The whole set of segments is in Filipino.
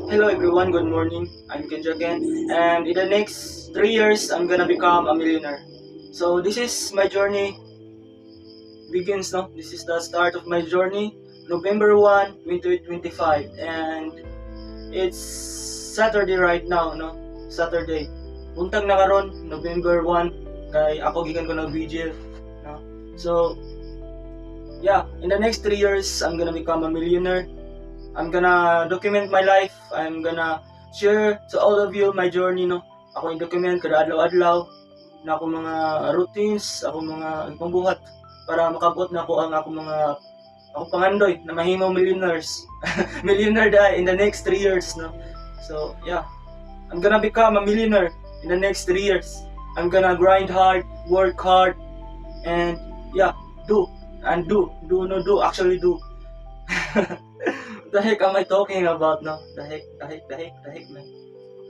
Hello everyone, good morning. I'm Kenjo again, and in the next 3 years, I'm gonna become a millionaire. So this is my journey begins, no? This is the start of my journey, November 1, 2025, and it's Saturday right now, no? Saturday. Buntag na karon, November 1, kay ako gikan ko na vigil, no? So, yeah, in the next 3 years, I'm gonna become a millionaire. I'm gonna document my life. I'm gonna share to all of you my journey, no. Ako yung document kada adlaw-adlaw na ako mga routines, ako mga pambuhat para makabot na ako ang ako pangandoy na mahimo millionaires. Millionaire da in the next 3 years, no. So, yeah. I'm gonna become a millionaire in the next 3 years. I'm gonna grind hard, work hard, and yeah, actually do. The heck am I talking about now? The heck, man.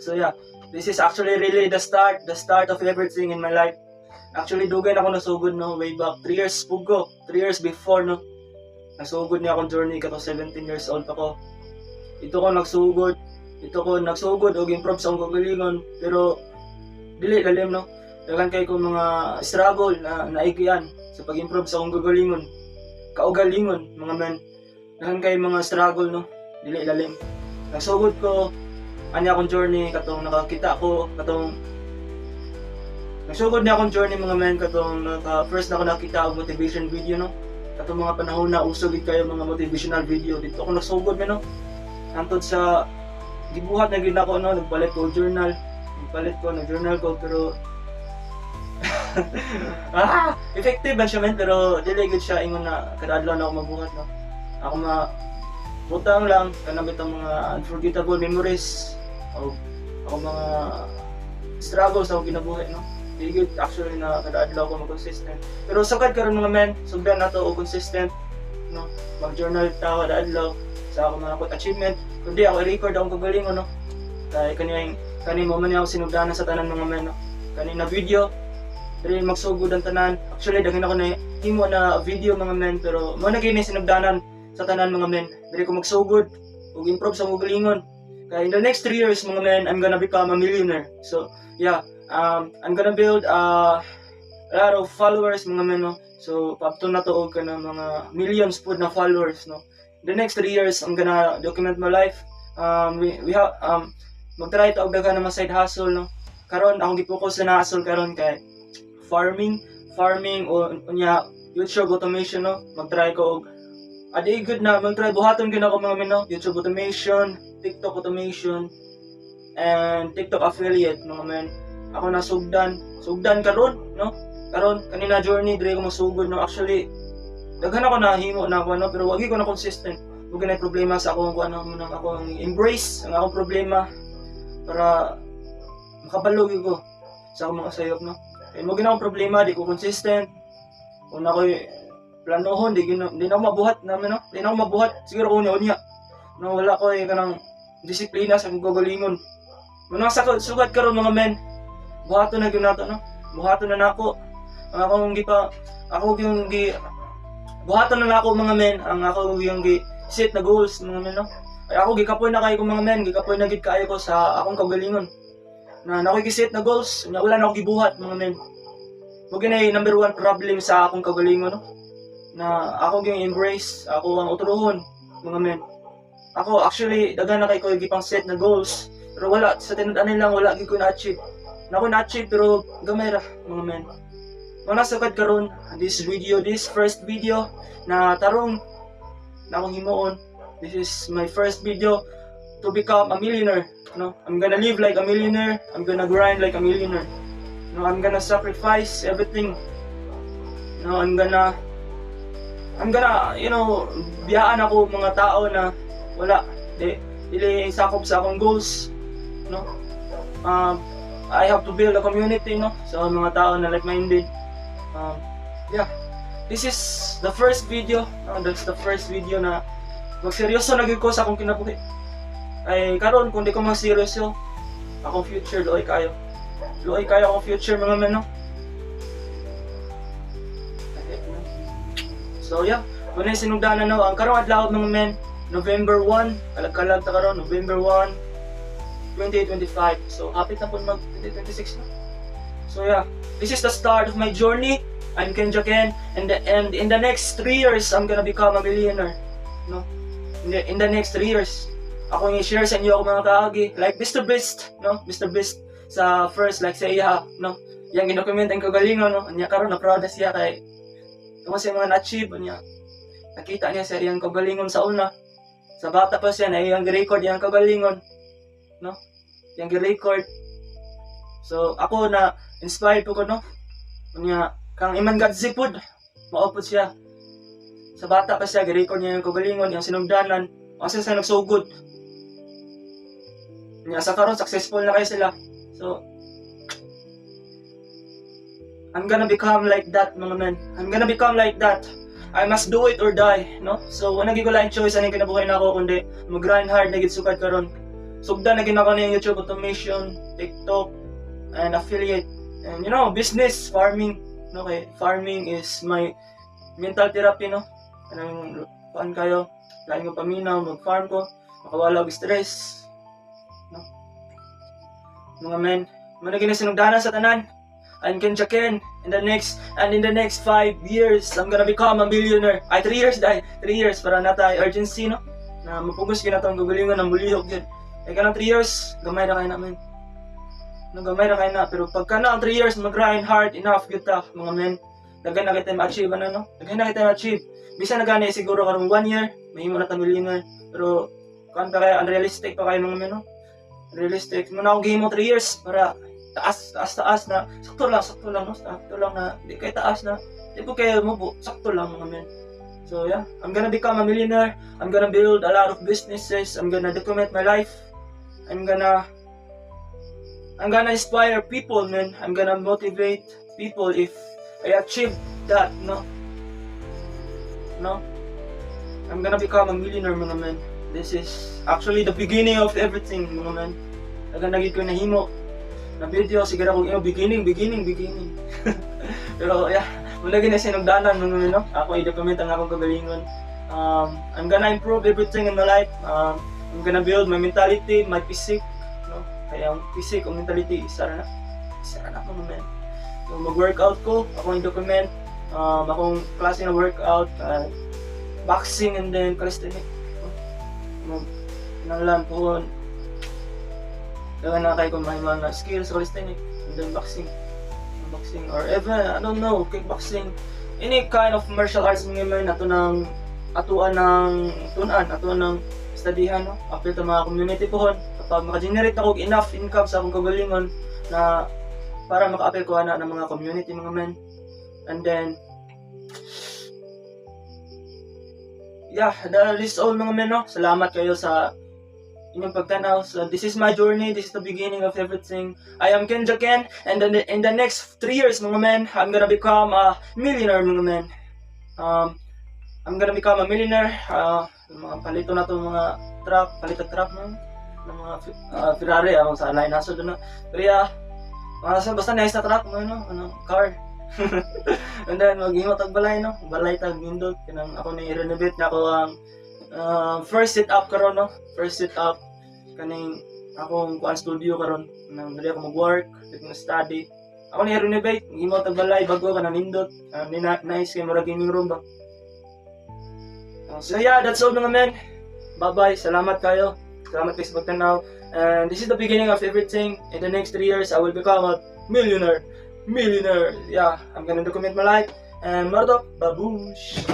So yeah, this is actually really the start of everything in my life. Actually, dugay na ako nasugod, no, way back 3 years pugo, 3 years before, no. Nasugod niya akong journey kato 17 years old ako. Ito ko nagsugod og improve sa akong kagalingon, pero dili dalim, no. Dagan kay ko mga struggle na naigian sa pag-improve sa akong kagalingon. Kaugalingon, mga men. Dahan kay mga struggle, no, dili ilalim. Nagsugod ko anya akong journey katong nakakita ko katong nagsugod niya akong journey, mga men, katong first na ako nakita og motivation video, no. Katong mga panahon na usog gid kayo mga motivational video dito ako nagsugod, no. Antod sa gibuhat na gid ako, no, nagpalit ko journal ko, pero effective man siya, men, pero dili gid siya ingon na kada adlaw na ako mabuhat, no. Ako butang lang kanabit ang mga unforgettable memories o ako mga struggles sa kinabuhi, no. Digid actually na kada adlaw ko mag-consistent. Pero sagad karon, mga men, sugdan nato og consistent, no. Mag-journal ta kada adlaw sa ako mga achievement. Kundi ako i-record akong kagalingon, no. Kay kani mo man ako sinugdanan sa tanan, mga men, no. Kani na video dili magsugod ang tanan. Actually daghan ako na himo na video, mga men, pero mo na kini sinugdanan sa tanan, mga men. Dili ko magsugod ug improve sa mga galingon. Kaya in the next 3 years, mga men, I'm gonna become a millionaire. So yeah, I'm gonna build a lot of followers, mga men, no. So paabto na to og kana mga millions pud na followers, no. In the next 3 years, I'm gonna document my life. We have mag-try to og daghan na side hustle, no. Karon akong gi-focus na hustle karon kay farming o unya YouTube automation, no. Mag-try ko og adi good na mag-try buhaton gyud ako, mga men, no. YouTube automation, TikTok automation, and TikTok affiliate, mga men. Ako na sugdan karon, no. Karon kanina journey dire ko masugod, no. Actually daghan ako nahimo na ako, no, pero wagi ko na consistent. Ug ganay problema sa akong akong embrace ang akong problema para makabalo gyud ko sa akong mga sayop, no. Kay mo gina akong problema, di ko consistent. Una ko planohon, di na ako mabuhat namin, no. Di na ako mabuhat siguro ko unya no, wala ko kanang disiplina sa akong kagalingon. Manang sugat karon, mga men, buhaton na gyud nato, no. Buhaton na nako ang akong buhaton na nako, mga men, ang ako yung set na goals, mga men, no. Ay ako gikapoy na kayo ko, mga men, gikapoy na gid kayo ko sa akong kagalingon na nakikiset na goals na wala na ako gibuhat, mga men. Mo ginay number 1 problem sa akong kagalingon, no, na ako gyung embrace, ako ang uturohon, mga men. Ako actually daghan na kay ko gipang set na goals, pero wala sa tinud-anin lang, wala gid ko na-achieve. Na ako na-achieve pero gamay ra, mga men. Wala sagad karon this first video na tarong na akong himuon. This is my first video to become a millionaire, no. I'm gonna live like a millionaire. I'm gonna grind like a millionaire. No, I'm gonna sacrifice everything. No, I'm gonna biyaan ako mga tao na wala dili sakop sa akong goals, no. I have to build a community, no, sa mga tao na like-minded. Yeah, this is the first video, no? That's the first video na magseryoso na gyud ko sa akong kinabuhi. Ay karon kung di ko magseryoso, akong future luoy kayo akong future, mga men, no. So yeah, kung sinugdanan, no, ang karong adlaw, mga men, November 1, kalag ta karon, November 1, 2025. So hapit na po mag 2026 na. So yeah, this is the start of my journey. I'm Kenja Ken, and in the next 3 years, I'm gonna become a millionaire. No? In the next 3 years, ako yung i-share sa inyo ako mga kaagi. Like Mr. Beast, no? Mr. Beast sa first, like sa iya, no? Yang ginokomment ang kagalingon, no? Anya karon na proud na siya kay kung sa mga na-achieve niya. Nakita niya sa iyang kagalingon sa una. Sa bata pa siya, na iyang record yung kagalingon, no? Yung record. So ako na inspired ko, no? Kanya kang Iman Gadzipod, maupod siya. Sa bata pa siya, gi-record niya yung kagalingon, yung sinugdanan, kasi siya nagsugod. Kanya sa karon successful na kayo sila. So I'm gonna become like that, mga men. I'm gonna become like that. I must do it or die, no? So wala gyud ko lain choice ani kinabuhi na ako kundi mag-grind hard na gid sukad karon. Sugda na gid ako ng YouTube automation, TikTok, and affiliate. And you know, business, farming, no? Okay, farming is my mental therapy, no? Anong paan kayo? Lain ko paminaw, mag-farm ko, makawala og stress, no? Mga men, man gid sinugdanan sa tanan. I'm Kenja Ken. In the next 5 years, I'm gonna become a millionaire. Ay, 3 years dahil. 3 years para na tayo urgency, no? Na mapugos ka na itong gugulingon ng bulihok yun. Eh, ka ng 3 years, gamay na kayo namin. No, gamay na kayo na. Pero pagka na ang 3 years, mag-grind hard enough kita, mga men. Dagan na kita ma-achieve, ano, no? Dagan na kita ma-achieve. Bisa na gani, siguro karong 1 year, may himo na tayo millionaire. Pero, kung pa kayo, unrealistic pa kayo, mga men, no? Realistic. Muna ako gihimo 3 years para taas na, sakto lang, no? Sakto lang na, di kayo taas na, di po kayo mubo, sakto lang, mga men. So yeah, I'm gonna become a millionaire, I'm gonna build a lot of businesses, I'm gonna document my life, I'm gonna inspire people, man, I'm gonna motivate people if I achieve that, no? I'm gonna become a millionaire, mga men. This is actually the beginning of everything, mga men. Nagandagit ko na himo na video, siguro kung beginning. Pero yeah, mula gina sinugdanan, no? Ako i-document ang akong kagalingon. I'm gonna improve everything in my life. I'm gonna build my mentality, my physique, no? Kaya ang physique o mentality, isa na mga men. So mag-workout ko, ako i-document, akong klase na workout, boxing and then calisthenics. Nanglan po, dagan na kayo kung may mga skills, calisthenics, and then boxing or even, I don't know, kickboxing, any kind of martial arts mga men, atuan ng studyhan, no? After ito mga community pohon, kapag maka-generate ako enough income sa akong kagalingon na para maka-apel ko na ng mga community mga men. And then yeah, that is all mga men, no? Salamat kayo sa inyong pagtanaw. So this is my journey, this is the beginning of everything. I am Kenja Ken, and then in the next 3 years mga men, I'm gonna become a millionaire mga men. I'm gonna become a millionaire. Mga palito na itong mga truck ng mga Ferrari, sa line naso doon, no? Pero yeah, basta nice na truck, no? Car. And then maghimo tag balay, no? Balay tag nindot kanang ako na i-renovate na ako ang first set up karon, no? First set up kaning akong kuan studio karon nang dali ako mag-work, study. Ako na i-renovate, maghimo tag balay bago kanang nindot, nice kay murag gaming room ba. So yeah, that's all mga men. Bye-bye. Salamat kayo. Salamat kayo sa pagtanaw. And this is the beginning of everything. In the next 3 years, I will become a millionaire. Yeah, I'm gonna document my life. And Mardok, babush!